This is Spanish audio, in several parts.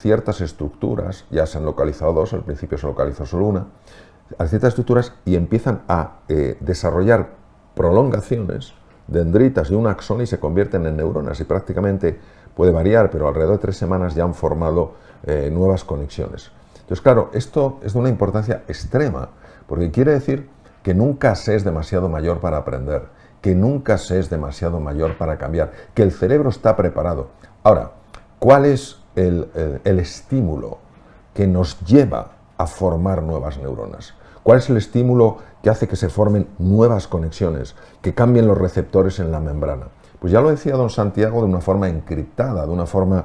ciertas estructuras, ya se han localizado dos, al principio se localizó solo una, a ciertas estructuras y empiezan a desarrollar prolongaciones, dendritas y un axón y se convierten en neuronas y prácticamente puede variar, pero alrededor de 3 semanas ya han formado nuevas conexiones. Entonces, claro, esto es de una importancia extrema, porque quiere decir que nunca se es demasiado mayor para aprender, que nunca se es demasiado mayor para cambiar, que el cerebro está preparado. Ahora, ¿cuál es el estímulo que nos lleva a formar nuevas neuronas? ¿Cuál es el estímulo que hace que se formen nuevas conexiones, que cambien los receptores en la membrana? Pues ya lo decía don Santiago, de una forma encriptada, de una forma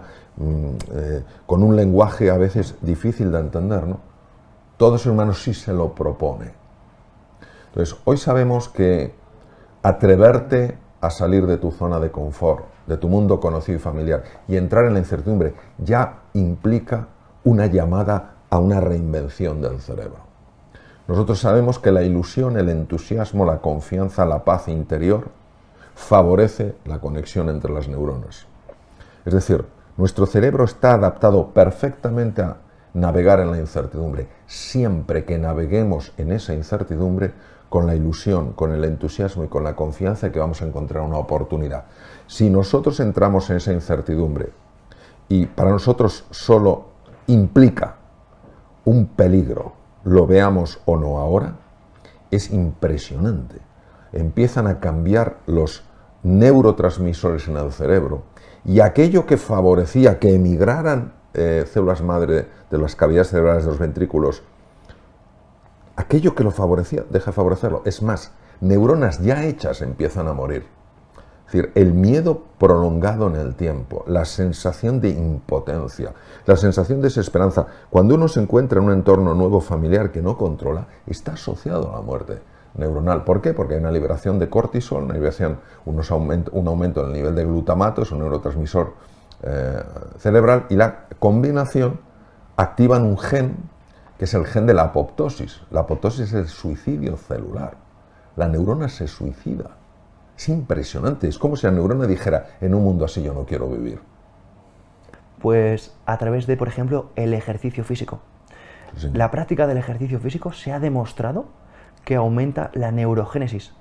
con un lenguaje a veces difícil de entender, ¿no? Todo ser humano sí se lo propone. Entonces, hoy sabemos que atreverte a salir de tu zona de confort, de tu mundo conocido y familiar, y entrar en la incertidumbre, ya implica una llamada a una reinvención del cerebro. Nosotros sabemos que la ilusión, el entusiasmo, la confianza, la paz interior favorece la conexión entre las neuronas. Es decir, nuestro cerebro está adaptado perfectamente a navegar en la incertidumbre, siempre que naveguemos en esa incertidumbre con la ilusión, con el entusiasmo y con la confianza de que vamos a encontrar una oportunidad. Si nosotros entramos en esa incertidumbre y para nosotros solo implica un peligro, lo veamos o no ahora, es impresionante. Empiezan a cambiar los neurotransmisores en el cerebro y aquello que favorecía que emigraran células madre de las cavidades cerebrales de los ventrículos, aquello que lo favorecía deja de favorecerlo. Es más, neuronas ya hechas empiezan a morir. Es decir, el miedo prolongado en el tiempo, la sensación de impotencia, la sensación de desesperanza, cuando uno se encuentra en un entorno nuevo familiar que no controla, está asociado a la muerte neuronal. ¿Por qué? Porque hay una liberación de cortisol, una liberación, un aumento en el nivel de glutamato, es un neurotransmisor cerebral, y la combinación activan un gen que es el gen de la apoptosis. La apoptosis es el suicidio celular. La neurona se suicida. Es impresionante. Es como si la neurona dijera, en un mundo así yo no quiero vivir. Pues a través de, por ejemplo, el ejercicio físico. Sí. La práctica del ejercicio físico se ha demostrado que aumenta la neurogénesis.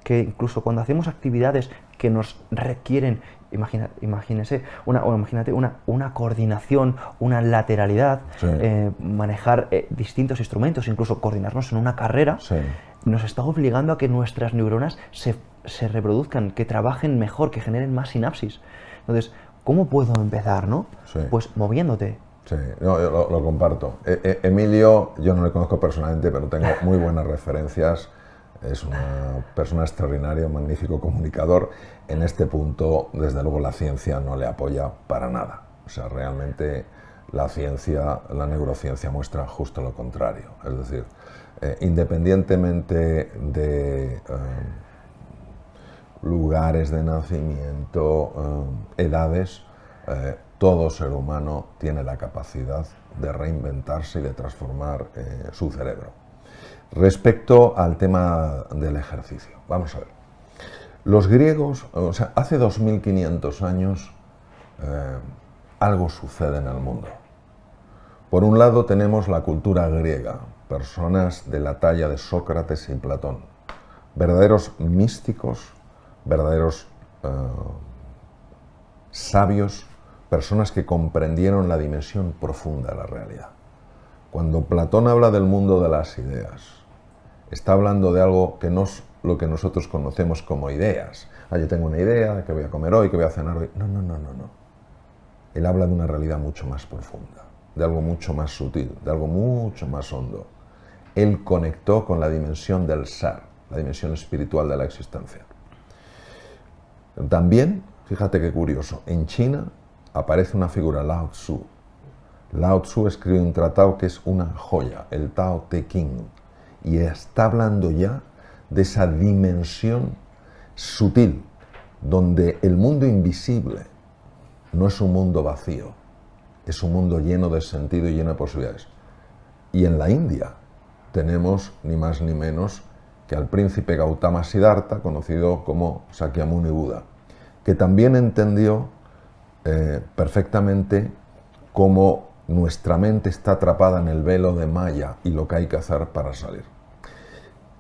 Que incluso cuando hacemos actividades que nos requieren, imagínate una coordinación, una lateralidad, Sí. manejar distintos instrumentos, incluso coordinarnos en una carrera, Sí. nos está obligando a que nuestras neuronas se reproduzcan, que trabajen mejor, que generen más sinapsis. Entonces, ¿cómo puedo empezar, no? Sí. Pues moviéndote. Sí, no, yo lo comparto. Emilio, yo no le conozco personalmente, pero tengo muy buenas referencias. Es una persona extraordinaria, un magnífico comunicador. En este punto, desde luego, la ciencia no le apoya para nada. O sea, realmente la ciencia, la neurociencia muestra justo lo contrario. Es decir, independientemente de lugares de nacimiento, edades, todo ser humano tiene la capacidad de reinventarse y de transformar su cerebro. Respecto al tema del ejercicio, vamos a ver. Los griegos, o sea, hace 2500 años algo sucede en el mundo. Por un lado tenemos la cultura griega, personas de la talla de Sócrates y Platón, verdaderos místicos, verdaderos sabios, personas que comprendieron la dimensión profunda de la realidad. Cuando Platón habla del mundo de las ideas, está hablando de algo que no es lo que nosotros conocemos como ideas. Yo tengo una idea de qué voy a comer hoy, qué voy a cenar hoy. No. Él habla de una realidad mucho más profunda, de algo mucho más sutil, de algo mucho más hondo. Él conectó con la dimensión del ser, la dimensión espiritual de la existencia. También, fíjate qué curioso, en China aparece una figura, Lao Tzu. Lao Tzu escribe un tratado que es una joya, el Tao Te Ching, y está hablando ya de esa dimensión sutil, donde el mundo invisible no es un mundo vacío, es un mundo lleno de sentido y lleno de posibilidades. Y en la India tenemos ni más ni menos que al príncipe Gautama Siddhartha, conocido como Sakyamuni Buda, que también entendió perfectamente cómo nuestra mente está atrapada en el velo de Maya y lo que hay que hacer para salir.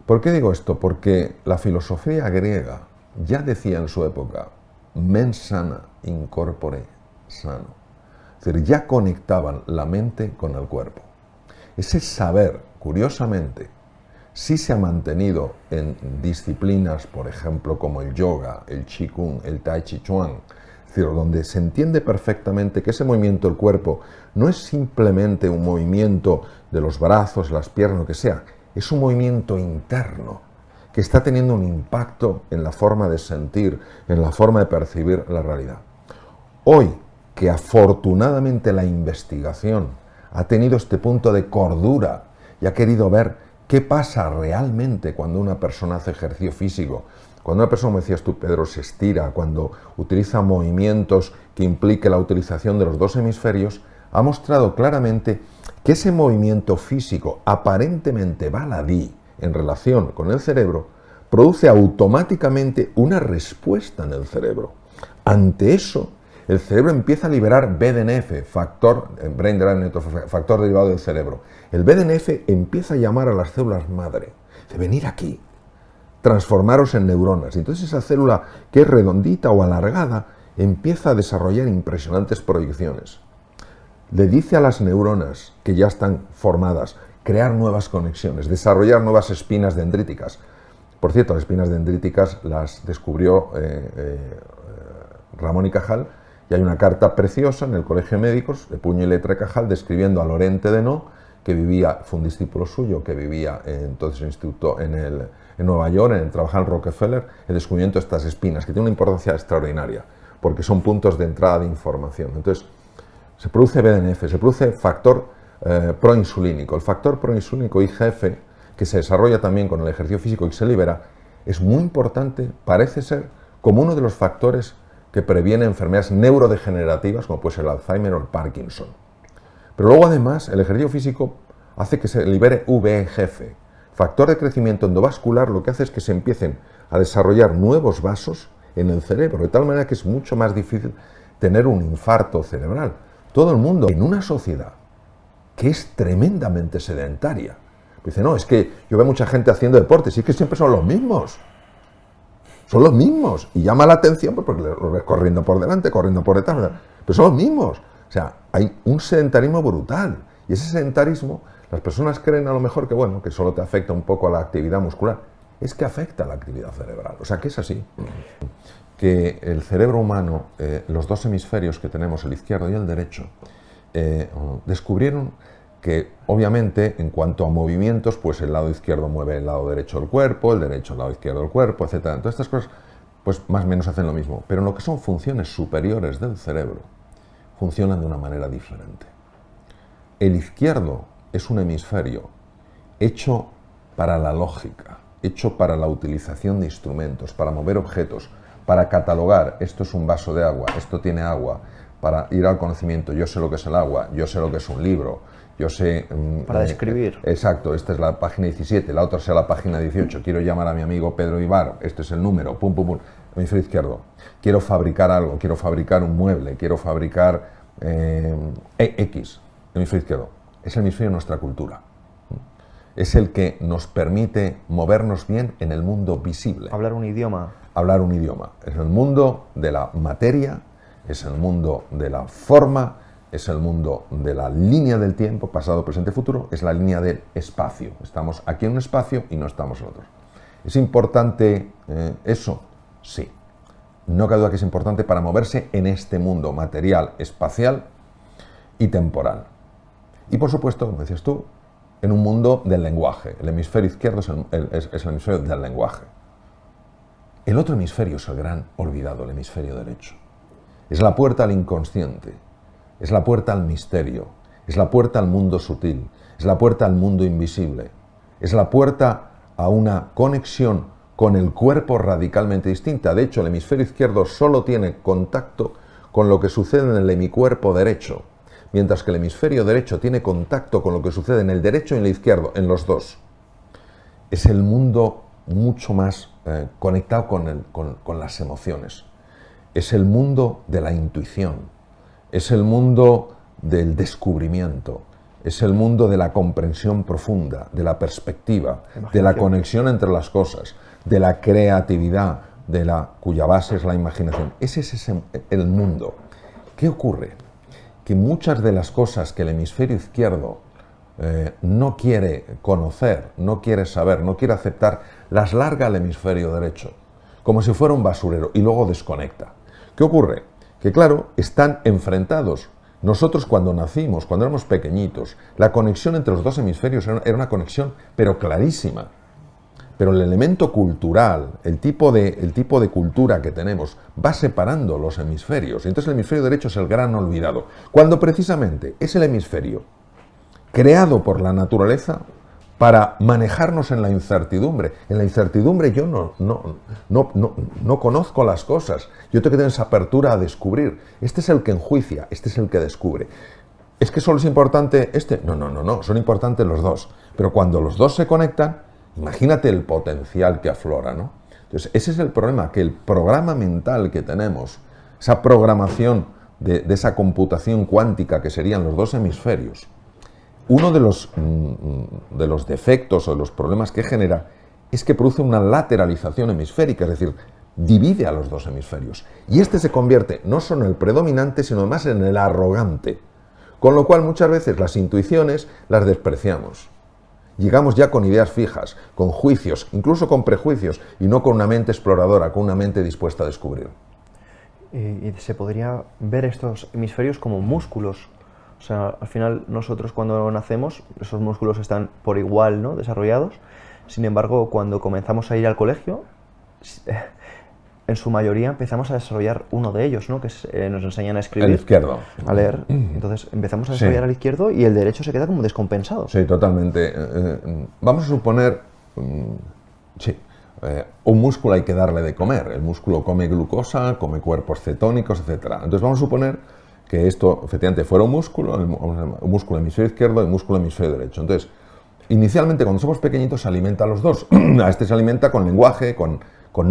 ¿Por qué digo esto? Porque la filosofía griega ya decía en su época, mens sana in corpore sano. Es decir, ya conectaban la mente con el cuerpo. Ese saber, curiosamente, sí se ha mantenido en disciplinas, por ejemplo, como el yoga, el qigong, el tai chi chuan, es decir, donde se entiende perfectamente que ese movimiento del cuerpo no es simplemente un movimiento de los brazos, las piernas, lo que sea, es un movimiento interno que está teniendo un impacto en la forma de sentir, en la forma de percibir la realidad. Hoy, que afortunadamente la investigación ha tenido este punto de cordura y ha querido ver qué pasa realmente cuando una persona hace ejercicio físico, cuando una persona, como decías tú, Pedro, se estira, cuando utiliza movimientos que implique la utilización de los dos hemisferios, ha mostrado claramente que ese movimiento físico aparentemente baladí en relación con el cerebro produce automáticamente una respuesta en el cerebro. Ante eso, el cerebro empieza a liberar BDNF, factor derivado del cerebro. El BDNF empieza a llamar a las células madre, de venir aquí, transformaros en neuronas. Entonces esa célula que es redondita o alargada empieza a desarrollar impresionantes proyecciones. Le dice a las neuronas que ya están formadas, crear nuevas conexiones, desarrollar nuevas espinas dendríticas. Por cierto, las espinas dendríticas las descubrió Ramón y Cajal, y hay una carta preciosa en el Colegio de Médicos, de puño y letra de Cajal, describiendo a Lorente Denot, que vivía, fue un discípulo suyo, que vivía entonces en el instituto en Nueva York, trabajaba en Rockefeller, el descubrimiento de estas espinas, que tiene una importancia extraordinaria, porque son puntos de entrada de información. Entonces, se produce BDNF, se produce factor proinsulínico. El factor proinsulínico IGF, que se desarrolla también con el ejercicio físico y se libera, es muy importante, parece ser, como uno de los factores que previene enfermedades neurodegenerativas, como puede ser el Alzheimer o el Parkinson. Pero luego, además, el ejercicio físico hace que se libere VEGF. Factor de crecimiento endovascular lo que hace es que se empiecen a desarrollar nuevos vasos en el cerebro, de tal manera que es mucho más difícil tener un infarto cerebral. Todo el mundo, en una sociedad que es tremendamente sedentaria, dice, no, es que yo veo mucha gente haciendo deportes, y es que siempre son los mismos. Son los mismos. Y llama la atención porque los ves corriendo por delante, corriendo por detrás, pero son los mismos. O sea, hay un sedentarismo brutal. Y ese sedentarismo, las personas creen a lo mejor que, bueno, que solo te afecta un poco a la actividad muscular. Es que afecta a la actividad cerebral. O sea, que es así. Que el cerebro humano, los dos hemisferios que tenemos, el izquierdo y el derecho, descubrieron que, obviamente, en cuanto a movimientos, pues el lado izquierdo mueve el lado derecho del cuerpo, el derecho el lado izquierdo del cuerpo, etc. Entonces, estas cosas, pues más o menos hacen lo mismo. Pero en lo que son funciones superiores del cerebro, funcionan de una manera diferente. El izquierdo es un hemisferio hecho para la lógica, hecho para la utilización de instrumentos, para mover objetos, para catalogar, esto es un vaso de agua, esto tiene agua, para ir al conocimiento, yo sé lo que es el agua, yo sé lo que es un libro, yo sé... Para describir. Exacto, esta es la página 17, la otra sea la página 18, quiero llamar a mi amigo Pedro Ibar, este es el número, pum, pum, pum, hemisferio izquierdo. Quiero fabricar algo, quiero fabricar un mueble, quiero fabricar X, hemisferio izquierdo. Es el hemisferio de nuestra cultura. Es el que nos permite movernos bien en el mundo visible. Hablar un idioma. Hablar un idioma. Es el mundo de la materia, es el mundo de la forma, es el mundo de la línea del tiempo, pasado, presente, futuro, es la línea del espacio. Estamos aquí en un espacio y no estamos en otro. ¿Es importante eso? Sí. No cabe duda que es importante para moverse en este mundo material, espacial y temporal. Y por supuesto, como decías tú, en un mundo del lenguaje. El hemisferio izquierdo es el hemisferio del lenguaje. El otro hemisferio es el gran olvidado, el hemisferio derecho. Es la puerta al inconsciente, es la puerta al misterio, es la puerta al mundo sutil, es la puerta al mundo invisible, es la puerta a una conexión con el cuerpo radicalmente distinta. De hecho, el hemisferio izquierdo solo tiene contacto con lo que sucede en el hemicuerpo derecho, mientras que el hemisferio derecho tiene contacto con lo que sucede en el derecho y en el izquierdo, en los dos. Es el mundo mucho más conectado con las emociones. Es el mundo de la intuición. Es el mundo del descubrimiento, es el mundo de la comprensión profunda, de la perspectiva, de la conexión entre las cosas, de la creatividad, cuya base es la imaginación. Ese es el mundo. ¿Qué ocurre? Que muchas de las cosas que el hemisferio izquierdo no quiere conocer, no quiere saber, no quiere aceptar, las larga al hemisferio derecho, como si fuera un basurero, y luego desconecta. ¿Qué ocurre? Que claro, están enfrentados. Nosotros cuando nacimos, cuando éramos pequeñitos, la conexión entre los dos hemisferios era una conexión, pero clarísima. Pero el elemento cultural, el tipo de cultura que tenemos, va separando los hemisferios. Entonces el hemisferio derecho es el gran olvidado, cuando precisamente es el hemisferio creado por la naturaleza para manejarnos en la incertidumbre. En la incertidumbre yo no conozco las cosas. Yo tengo que tener esa apertura a descubrir. Este es el que enjuicia, este es el que descubre. ¿Es que solo es importante este? No, son importantes los dos. Pero cuando los dos se conectan, imagínate el potencial que aflora, ¿no? Entonces, ese es el problema, que el programa mental que tenemos, esa programación de esa computación cuántica que serían los dos hemisferios, uno de los defectos o de los problemas que genera es que produce una lateralización hemisférica, es decir, divide a los dos hemisferios. Y este se convierte no solo en el predominante, sino además en el arrogante. Con lo cual muchas veces las intuiciones las despreciamos. Llegamos ya con ideas fijas, con juicios, incluso con prejuicios, y no con una mente exploradora, con una mente dispuesta a descubrir. Y se podría ver estos hemisferios como músculos. O sea, al final nosotros cuando nacemos, esos músculos están por igual, ¿no?, desarrollados. Sin embargo, cuando comenzamos a ir al colegio, en su mayoría empezamos a desarrollar uno de ellos, ¿no?, que nos enseñan a escribir. El izquierdo. A leer. Entonces empezamos a desarrollar el izquierdo y el derecho se queda como descompensado. Sí, totalmente. Vamos a suponer, un músculo hay que darle de comer. El músculo come glucosa, come cuerpos cetónicos, etc. Entonces vamos a suponer que esto efectivamente fuera un músculo hemisferio izquierdo y un músculo hemisferio derecho. Entonces, inicialmente cuando somos pequeñitos se alimenta a los dos. A este se alimenta con lenguaje, con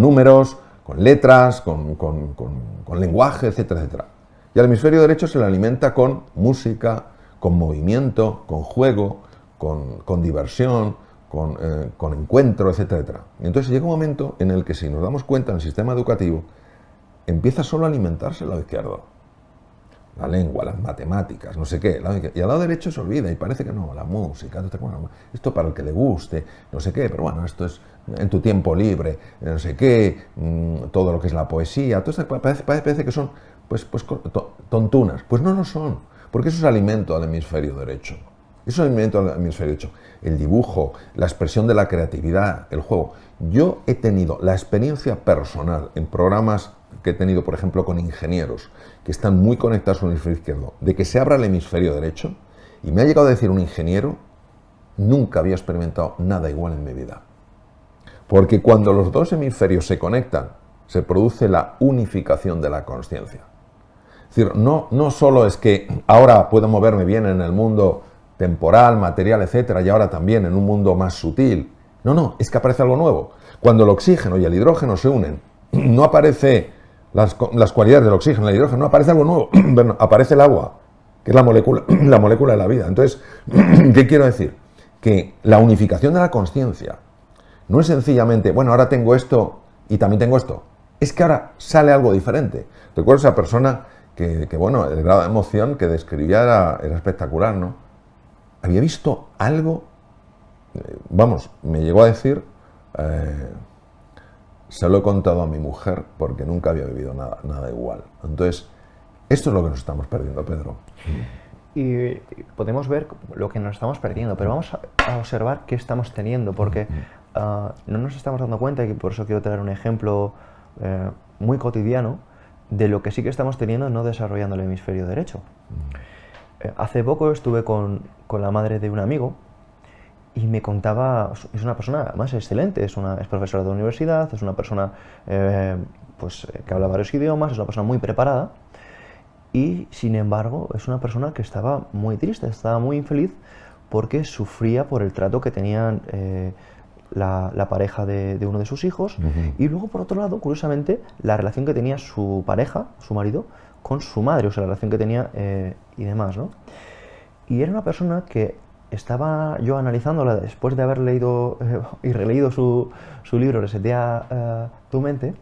números, con letras, con lenguaje, etcétera, etcétera. Y al hemisferio derecho se le alimenta con música, con movimiento, con juego, con diversión, con encuentro, etcétera, etcétera. Y entonces llega un momento en el que, si nos damos cuenta, en el sistema educativo empieza solo a alimentarse el lado izquierdo. La lengua, las matemáticas, no sé qué. Y al lado derecho se olvida y parece que no, la música, esto para el que le guste, no sé qué, pero bueno, esto es en tu tiempo libre, no sé qué, todo lo que es la poesía, todo esto parece que son pues tontunas. Pues no lo son, porque eso es alimento al hemisferio derecho. Eso es alimento al hemisferio derecho. El dibujo, la expresión de la creatividad, el juego. Yo he tenido la experiencia personal en programas que he tenido, por ejemplo, con ingenieros que están muy conectados con el hemisferio izquierdo, de que se abra el hemisferio derecho, y me ha llegado a decir un ingeniero: nunca había experimentado nada igual en mi vida. Porque cuando los dos hemisferios se conectan, se produce la unificación de la consciencia. Es decir, no solo es que ahora puedo moverme bien en el mundo temporal, material, etcétera, y ahora también en un mundo más sutil. No, es que aparece algo nuevo. Cuando el oxígeno y el hidrógeno se unen, no aparece las cualidades del oxígeno y el hidrógeno, no aparece algo nuevo, bueno, aparece el agua, que es la molécula de la vida. Entonces, ¿qué quiero decir? Que la unificación de la consciencia no es sencillamente, bueno, ahora tengo esto y también tengo esto. Es que ahora sale algo diferente. Recuerdo esa persona que bueno, el grado de emoción que describía era espectacular, ¿no? Había visto algo, me llegó a decir, se lo he contado a mi mujer porque nunca había vivido nada igual. Entonces, esto es lo que nos estamos perdiendo, Pedro. Y podemos ver lo que nos estamos perdiendo, pero vamos a observar qué estamos teniendo, porque no nos estamos dando cuenta, y por eso quiero traer un ejemplo muy cotidiano de lo que sí que estamos teniendo no desarrollando el hemisferio derecho. Hace poco estuve con la madre de un amigo y me contaba, es una persona más excelente, es profesora de universidad, es una persona que habla varios idiomas, es una persona muy preparada, y sin embargo es una persona que estaba muy triste, estaba muy infeliz porque sufría por el trato que tenían la pareja de uno de sus hijos, y luego por otro lado, curiosamente, la relación que tenía su pareja, su marido, con su madre, o sea, la relación que tenía y demás, ¿no? Y era una persona que estaba yo analizándola después de haber leído y releído su libro Resetea tu mente,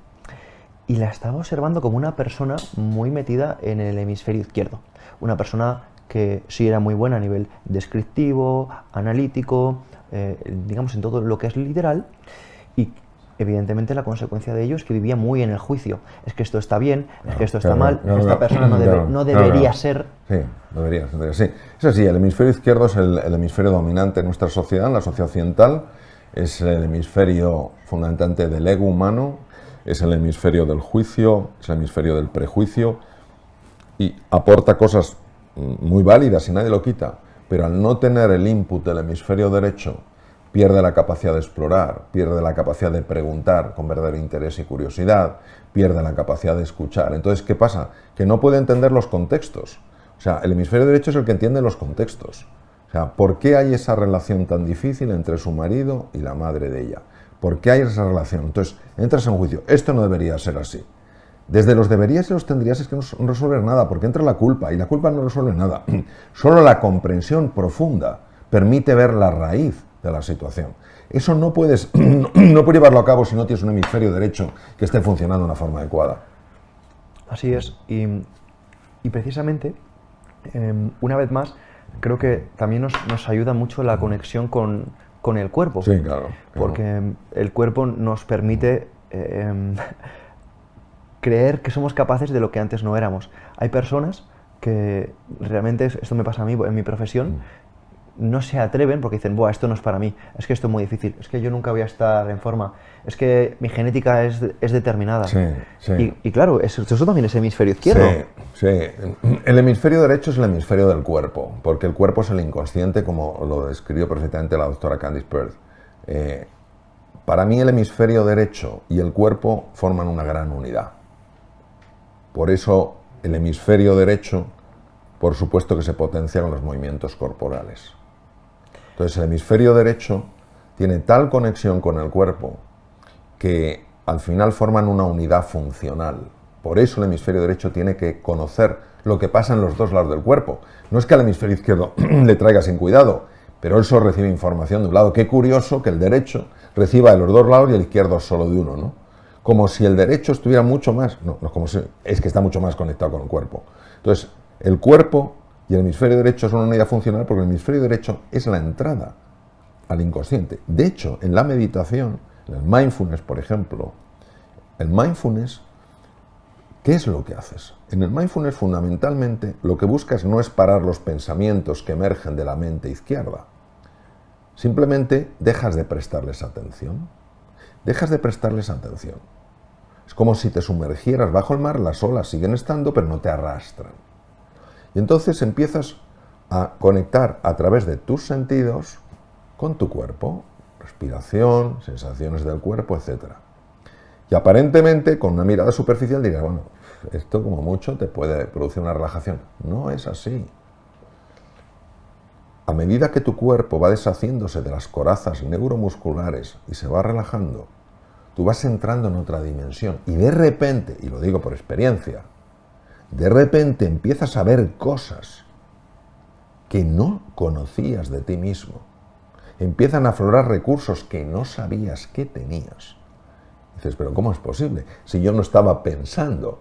y la estaba observando como una persona muy metida en el hemisferio izquierdo. Una persona que sí era muy buena a nivel descriptivo, analítico, digamos en todo lo que es literal, y evidentemente la consecuencia de ello es que vivía muy en el juicio. Es que esto está bien, es que esto está mal, esta persona no debería ser. Sí, debería, sí. Es así, el hemisferio izquierdo es el hemisferio dominante en nuestra sociedad, en la sociedad occidental, es el hemisferio fundamentalmente del ego humano, es el hemisferio del juicio, es el hemisferio del prejuicio, y aporta cosas muy válidas y nadie lo quita, pero al no tener el input del hemisferio derecho, pierde la capacidad de explorar, pierde la capacidad de preguntar con verdadero interés y curiosidad, pierde la capacidad de escuchar. Entonces, ¿qué pasa? Que no puede entender los contextos. O sea, el hemisferio derecho es el que entiende los contextos. O sea, ¿por qué hay esa relación tan difícil entre su marido y la madre de ella? ¿Por qué hay esa relación? Entonces, entras en un juicio. Esto no debería ser así. Desde los deberías y los tendrías es que no resuelves nada, porque entra la culpa, y la culpa no resuelve nada. Solo la comprensión profunda permite ver la raíz de la situación. Eso no puedes llevarlo a cabo si no tienes un hemisferio derecho que esté funcionando de una forma adecuada. Así es, y precisamente, una vez más, creo que también nos ayuda mucho la conexión con el cuerpo. Sí, claro. Porque el cuerpo nos permite creer que somos capaces de lo que antes no éramos. Hay personas que realmente, esto me pasa a mí en mi profesión, no se atreven porque dicen, buah, esto no es para mí, es que esto es muy difícil, es que yo nunca voy a estar en forma, es que mi genética es determinada. Sí, sí. Y claro, eso también es hemisferio izquierdo. Sí, sí. El hemisferio derecho es el hemisferio del cuerpo, porque el cuerpo es el inconsciente, como lo describió perfectamente la doctora Candice Pert. Para mí el hemisferio derecho y el cuerpo forman una gran unidad. Por eso el hemisferio derecho, por supuesto que se potencia con los movimientos corporales. Entonces el hemisferio derecho tiene tal conexión con el cuerpo que al final forman una unidad funcional. Por eso el hemisferio derecho tiene que conocer lo que pasa en los dos lados del cuerpo. No es que al hemisferio izquierdo le traiga sin cuidado, pero él solo recibe información de un lado. Qué curioso que el derecho reciba de los dos lados y el izquierdo solo de uno, ¿no? Como si el derecho estuviera mucho más, no como si, es que está mucho más conectado con el cuerpo. Entonces, el cuerpo y el hemisferio derecho son una unidad funcional porque el hemisferio derecho es la entrada al inconsciente. De hecho, en la meditación, en el mindfulness, por ejemplo, el mindfulness, ¿qué es lo que haces? En el mindfulness, fundamentalmente, lo que buscas no es parar los pensamientos que emergen de la mente izquierda. Simplemente dejas de prestarles atención. Dejas de prestarles atención. Es como si te sumergieras bajo el mar, las olas siguen estando, pero no te arrastran. Y entonces empiezas a conectar a través de tus sentidos con tu cuerpo, respiración, sensaciones del cuerpo, etc. Y aparentemente, con una mirada superficial, dirás, bueno, esto como mucho te puede producir una relajación. No es así. A medida que tu cuerpo va deshaciéndose de las corazas neuromusculares y se va relajando, tú vas entrando en otra dimensión y de repente, y lo digo por experiencia, de repente empiezas a ver cosas que no conocías de ti mismo. Empiezan a aflorar recursos que no sabías que tenías. Dices, pero ¿cómo es posible? Si yo no estaba pensando.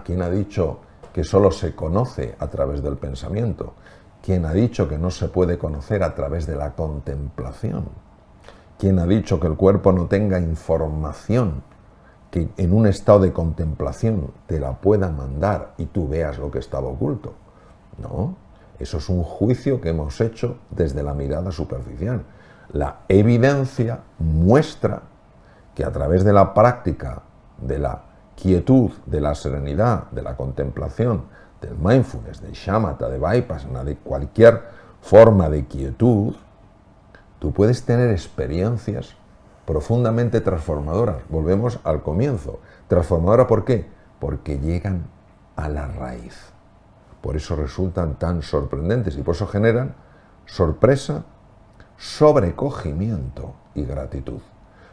¿Quién ha dicho que solo se conoce a través del pensamiento? ¿Quién ha dicho que no se puede conocer a través de la contemplación? ¿Quién ha dicho que el cuerpo no tenga información que en un estado de contemplación te la pueda mandar y tú veas lo que estaba oculto? No, eso es un juicio que hemos hecho desde la mirada superficial. La evidencia muestra que a través de la práctica de la quietud, de la serenidad, de la contemplación, del mindfulness, del shamatha, de vipassana, de cualquier forma de quietud, tú puedes tener experiencias profundamente transformadoras. Volvemos al comienzo. ¿Transformadora por qué? Porque llegan a la raíz. Por eso resultan tan sorprendentes y por eso generan sorpresa, sobrecogimiento y gratitud.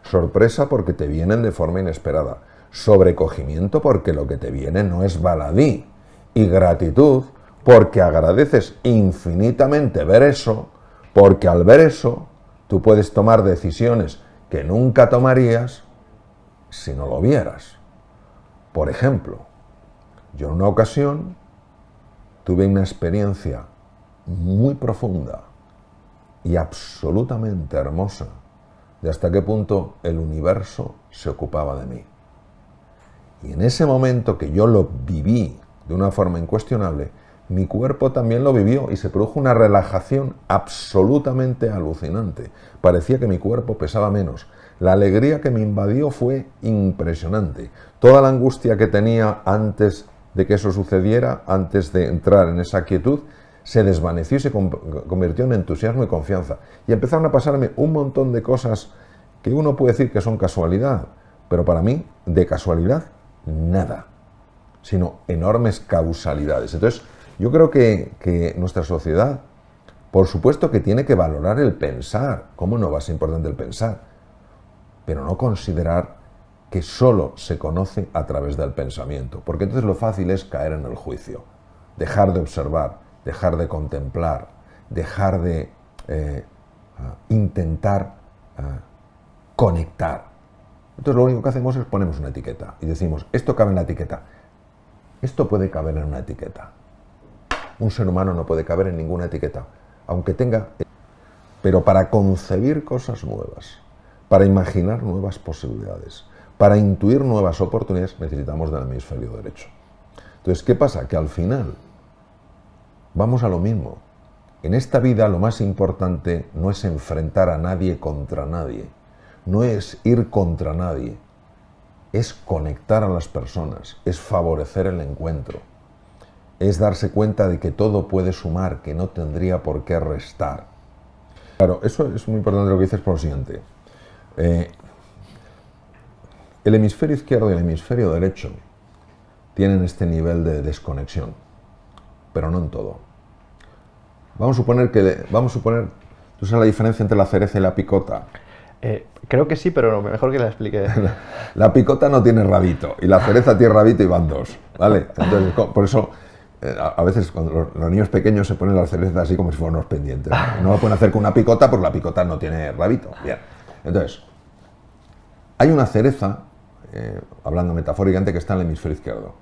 Sorpresa porque te vienen de forma inesperada. sobrecogimiento porque lo que te viene no es baladí, y gratitud porque agradeces infinitamente ver eso, porque al ver eso tú puedes tomar decisiones que nunca tomarías si no lo vieras. Por ejemplo, yo en una ocasión tuve una experiencia muy profunda y absolutamente hermosa de hasta qué punto el universo se ocupaba de mí. Y en ese momento que yo lo viví de una forma incuestionable, mi cuerpo también lo vivió y se produjo una relajación absolutamente alucinante. Parecía que mi cuerpo pesaba menos. La alegría que me invadió fue impresionante. Toda la angustia que tenía antes de que eso sucediera, antes de entrar en esa quietud, se desvaneció y se convirtió en entusiasmo y confianza. Y empezaron a pasarme un montón de cosas que uno puede decir que son casualidad, pero para mí, de casualidad, nada, sino enormes causalidades. Entonces, yo creo que nuestra sociedad, por supuesto que tiene que valorar el pensar. ¿Cómo no va a ser importante el pensar? Pero no considerar que solo se conoce a través del pensamiento, porque entonces lo fácil es caer en el juicio, dejar de observar, dejar de contemplar, dejar de intentar conectar. Entonces lo único que hacemos es ponemos una etiqueta y decimos, esto cabe en la etiqueta, esto puede caber en una etiqueta. Un ser humano no puede caber en ninguna etiqueta, aunque tenga... Pero para concebir cosas nuevas, para imaginar nuevas posibilidades, para intuir nuevas oportunidades, necesitamos del hemisferio derecho. Entonces, ¿qué pasa? Que al final vamos a lo mismo. En esta vida lo más importante no es enfrentar a nadie contra nadie, no es ir contra nadie, es conectar a las personas, es favorecer el encuentro, es darse cuenta de que todo puede sumar, que no tendría por qué restar. Claro, eso es muy importante lo que dices por lo siguiente. El hemisferio izquierdo y el hemisferio derecho tienen este nivel de desconexión, pero no en todo. Vamos a suponer, ¿tú sabes la diferencia entre la cereza y la picota? Creo que sí, pero mejor que la explique. La picota no tiene rabito y la cereza tiene rabito y van dos, ¿vale? Entonces, por eso a veces cuando los niños pequeños se ponen las cerezas así como si fueran unos pendientes. No lo pueden hacer con una picota porque la picota no tiene rabito. Bien. Entonces, hay una cereza, hablando metafóricamente, que está en el hemisferio izquierdo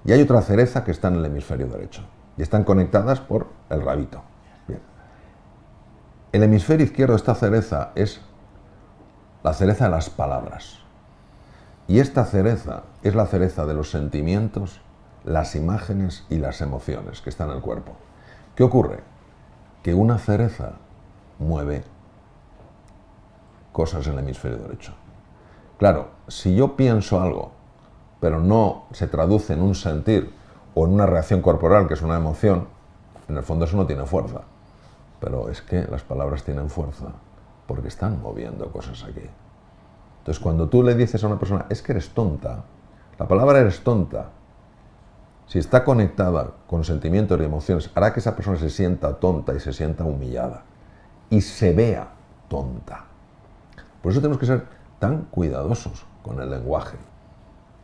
y hay otra cereza que está en el hemisferio derecho y están conectadas por el rabito. Bien. El hemisferio izquierdo de esta cereza es la cereza de las palabras. Y esta cereza es la cereza de los sentimientos, las imágenes y las emociones que están en el cuerpo. ¿Qué ocurre? Que una cereza mueve cosas en el hemisferio derecho. Claro, si yo pienso algo, pero no se traduce en un sentir o en una reacción corporal, que es una emoción, en el fondo eso no tiene fuerza. Pero es que las palabras tienen fuerza porque están moviendo cosas aquí. Entonces, cuando tú le dices a una persona, es que eres tonta, la palabra eres tonta, si está conectada con sentimientos y emociones, hará que esa persona se sienta tonta y se sienta humillada y se vea tonta. Por eso tenemos que ser tan cuidadosos con el lenguaje,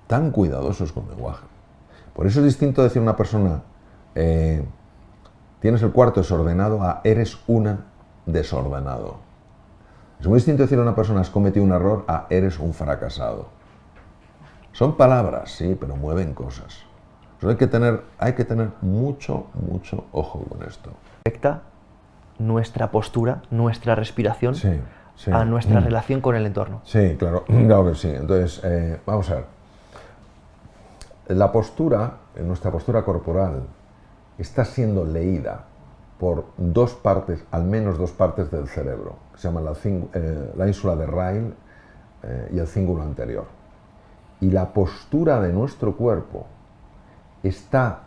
tan cuidadosos con el lenguaje. Por eso es distinto decir a una persona, tienes el cuarto desordenado, a eres una desordenado. Es muy distinto decir a una persona, has cometido un error, a eres un fracasado. Son palabras, sí, pero mueven cosas. Hay que tener mucho ojo con esto. Afecta nuestra postura, nuestra respiración, sí. a nuestra relación con el entorno. Sí, claro que sí. Entonces, vamos a ver. La postura, nuestra postura corporal, está siendo leída por dos partes, al menos dos partes del cerebro, que se llama la ínsula de Ryle y el cíngulo anterior. Y la postura de nuestro cuerpo está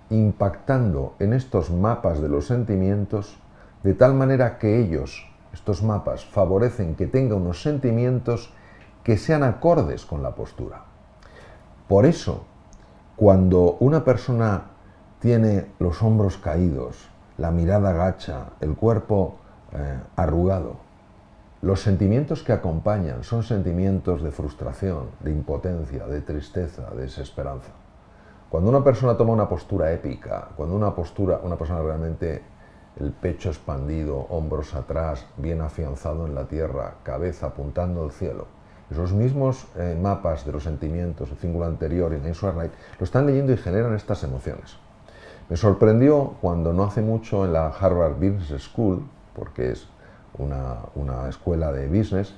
impactando en estos mapas de los sentimientos de tal manera que estos mapas, favorecen que tenga unos sentimientos que sean acordes con la postura. Por eso, cuando una persona tiene los hombros caídos, la mirada gacha, el cuerpo arrugado, Los sentimientos que acompañan son sentimientos de frustración, de impotencia, de tristeza, de desesperanza. Cuando una persona toma una postura épica, cuando una persona realmente el pecho expandido, hombros atrás, bien afianzado en la tierra, cabeza apuntando al cielo, esos mismos mapas de los sentimientos, el cíngulo anterior y el Insular Night, lo están leyendo y generan estas emociones. Me sorprendió cuando no hace mucho en la Harvard Business School, porque es una escuela de business,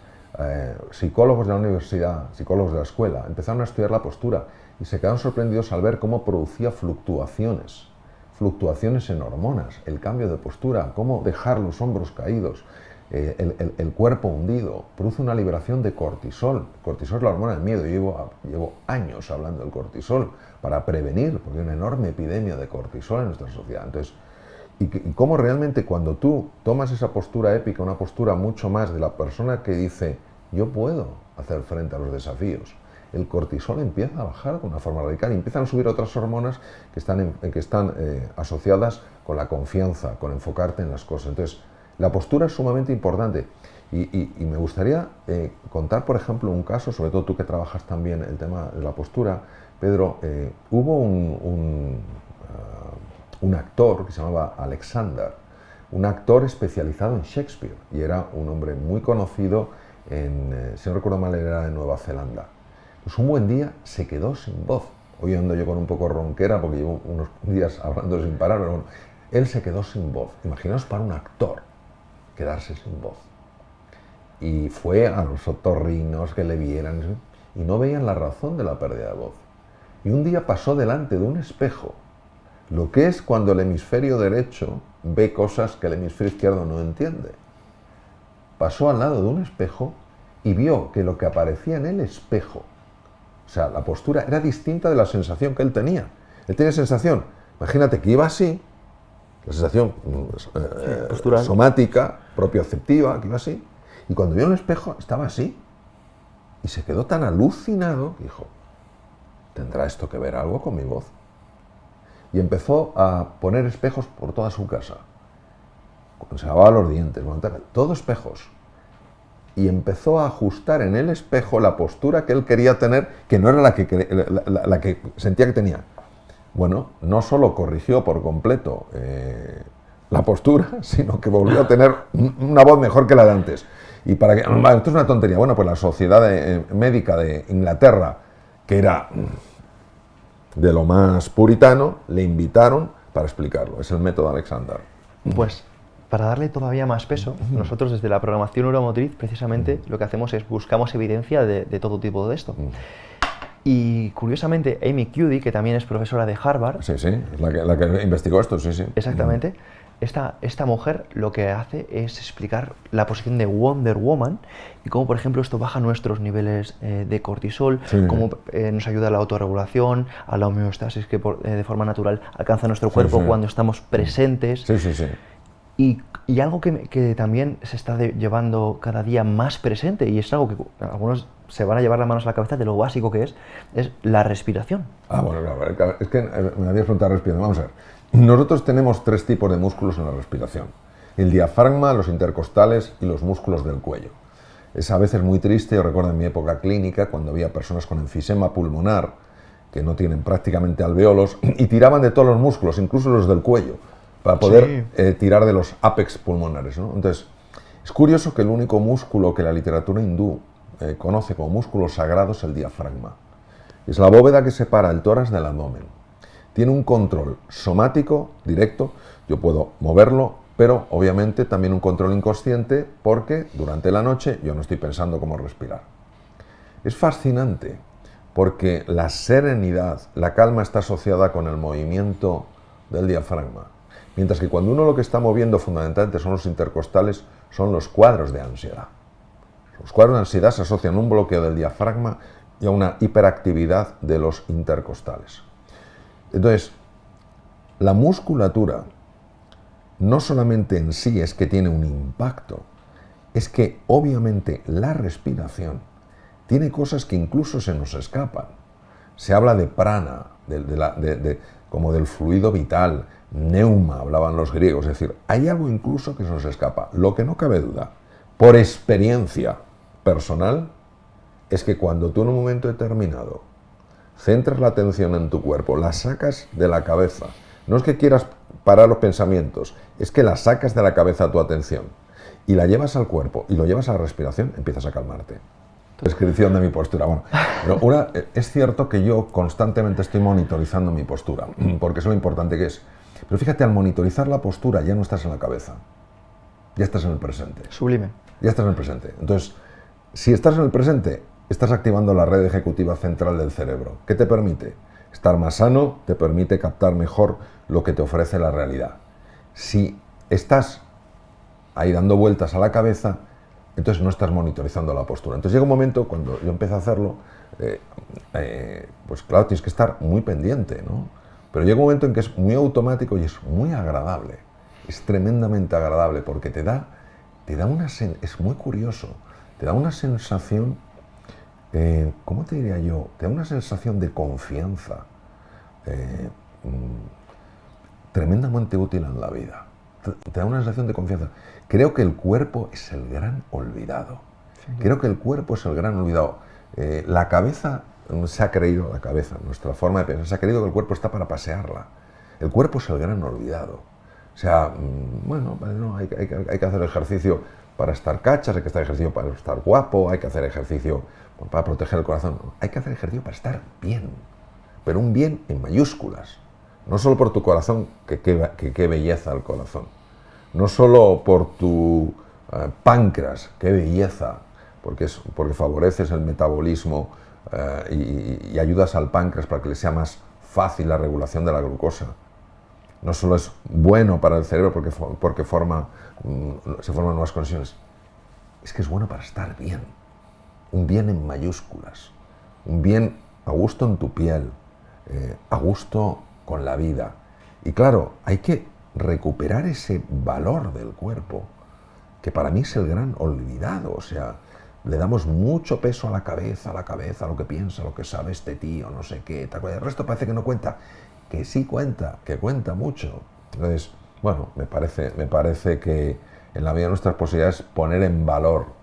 psicólogos de la universidad, psicólogos de la escuela, empezaron a estudiar la postura y se quedaron sorprendidos al ver cómo producía fluctuaciones en hormonas, el cambio de postura, cómo dejar los hombros caídos, el cuerpo hundido, produce una liberación de cortisol. El cortisol es la hormona del miedo. Yo llevo años hablando del cortisol para prevenir, porque hay una enorme epidemia de cortisol en nuestra sociedad. Entonces, y cómo realmente cuando tú tomas esa postura épica, una postura mucho más de la persona que dice, yo puedo hacer frente a los desafíos, el cortisol empieza a bajar de una forma radical y empiezan a subir otras hormonas que están asociadas con la confianza, con enfocarte en las cosas. Entonces, la postura es sumamente importante y me gustaría contar, por ejemplo, un caso, sobre todo tú que trabajas también el tema de la postura, Pedro. Hubo un actor que se llamaba Alexander, un actor especializado en Shakespeare, y era un hombre muy conocido si no recuerdo mal, era de Nueva Zelanda. Pues un buen día se quedó sin voz. Hoy ando yo con un poco ronquera porque llevo unos días hablando sin parar, pero bueno, él se quedó sin voz. Imaginaos para un actor quedarse sin voz. Y fue a los otorrinos que le vieran y no veían la razón de la pérdida de voz. Y un día pasó delante de un espejo, lo que es cuando el hemisferio derecho ve cosas que el hemisferio izquierdo no entiende. Pasó al lado de un espejo y vio que lo que aparecía en el espejo, o sea, la postura era distinta de la sensación que él tenía. Él tenía sensación, imagínate que iba así, la sensación somática, propioceptiva, que iba así, y cuando vio en el espejo estaba así, y se quedó tan alucinado que dijo, ¿tendrá esto que ver algo con mi voz? Y empezó a poner espejos por toda su casa. Se lavaba los dientes, todo espejos. Y empezó a ajustar en el espejo la postura que él quería tener, que no era la que sentía que tenía. Bueno, no solo corrigió por completo la postura, sino que volvió a tener una voz mejor que la de antes. Y para que, esto es una tontería. Bueno, pues la Sociedad Médica de Inglaterra, que era de lo más puritano, le invitaron para explicarlo. Es el método Alexander. Pues para darle todavía más peso, nosotros desde la programación neuromotriz precisamente lo que hacemos es buscamos evidencia de todo tipo de esto. Y curiosamente Amy Cuddy, que también es profesora de Harvard... Sí, es la que investigó esto, sí. Exactamente. Esta mujer lo que hace es explicar la posición de Wonder Woman y cómo, por ejemplo, esto baja nuestros niveles de cortisol, cómo nos ayuda a la autorregulación, a la homeostasis que de forma natural alcanza nuestro cuerpo cuando estamos presentes. Y algo que también se está llevando cada día más presente, y es algo que algunos se van a llevar las manos a la cabeza de lo básico que es la respiración. Bueno, claro, es que me habías preguntado respiración. Vamos a ver. Nosotros tenemos 3 tipos de músculos en la respiración. El diafragma, los intercostales y los músculos del cuello. Es a veces muy triste, yo recuerdo en mi época clínica, cuando había personas con enfisema pulmonar, que no tienen prácticamente alveolos, y tiraban de todos los músculos, incluso los del cuello, para poder tirar de los ápex pulmonares, ¿no? Entonces, es curioso que el único músculo que la literatura hindú conoce como músculo sagrado es el diafragma. Es la bóveda que separa el tórax del abdomen. Tiene un control somático directo, yo puedo moverlo, pero obviamente también un control inconsciente porque durante la noche yo no estoy pensando cómo respirar. Es fascinante porque la serenidad, la calma está asociada con el movimiento del diafragma. Mientras que cuando uno lo que está moviendo fundamentalmente son los intercostales, son los cuadros de ansiedad. Los cuadros de ansiedad se asocian a un bloqueo del diafragma y a una hiperactividad de los intercostales. Entonces, la musculatura no solamente en sí es que tiene un impacto, es que obviamente la respiración tiene cosas que incluso se nos escapan. Se habla de prana, como del fluido vital, neuma, hablaban los griegos, es decir, hay algo incluso que se nos escapa. Lo que no cabe duda, por experiencia personal, es que cuando tú en un momento determinado centras la atención en tu cuerpo, la sacas de la cabeza, no es que quieras parar los pensamientos, es que la sacas de la cabeza tu atención y la llevas al cuerpo y lo llevas a la respiración, empiezas a calmarte. Descripción de mi postura. Bueno, pero es cierto que yo constantemente estoy monitorizando mi postura, porque es lo importante que es. Pero fíjate, al monitorizar la postura ya no estás en la cabeza, ya estás en el presente. Sublime. Ya estás en el presente. Entonces, si estás en el presente, estás activando la red ejecutiva central del cerebro. ¿Qué te permite? Estar más sano, te permite captar mejor lo que te ofrece la realidad. Si estás ahí dando vueltas a la cabeza, entonces no estás monitorizando la postura. Entonces llega un momento, cuando yo empecé a hacerlo, pues claro, tienes que estar muy pendiente, ¿no? Pero llega un momento en que es muy automático y es muy agradable. Es tremendamente agradable porque te da es muy curioso, te da una sensación, ¿cómo te diría yo? Te da una sensación de confianza tremendamente útil en la vida. Te da una sensación de confianza. Creo que el cuerpo es el gran olvidado. Sí. Creo que el cuerpo es el gran olvidado. La cabeza se ha creído, nuestra forma de pensar, se ha creído que el cuerpo está para pasearla. El cuerpo es el gran olvidado. O sea, bueno, no, hay que hacer ejercicio para estar cachas, hay que hacer ejercicio para estar guapo, hay que hacer ejercicio para proteger el corazón. No, hay que hacer ejercicio para estar bien, pero un bien en mayúsculas. No solo por tu corazón, que qué belleza el corazón. No solo por tu páncreas, qué belleza, porque favoreces el metabolismo y ayudas al páncreas para que le sea más fácil la regulación de la glucosa. No solo es bueno para el cerebro porque se forman nuevas conexiones, es que es bueno para estar bien. Un bien en mayúsculas, un bien a gusto en tu piel, a gusto con la vida. Y claro, hay que recuperar ese valor del cuerpo, que para mí es el gran olvidado. O sea, le damos mucho peso a la cabeza, lo que piensa, lo que sabe este tío, no sé qué, el resto parece que no cuenta, que sí cuenta, que cuenta mucho. Entonces, bueno, me parece que en la medida de nuestras posibilidades poner en valor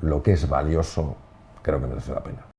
lo que es valioso, creo que merece la pena.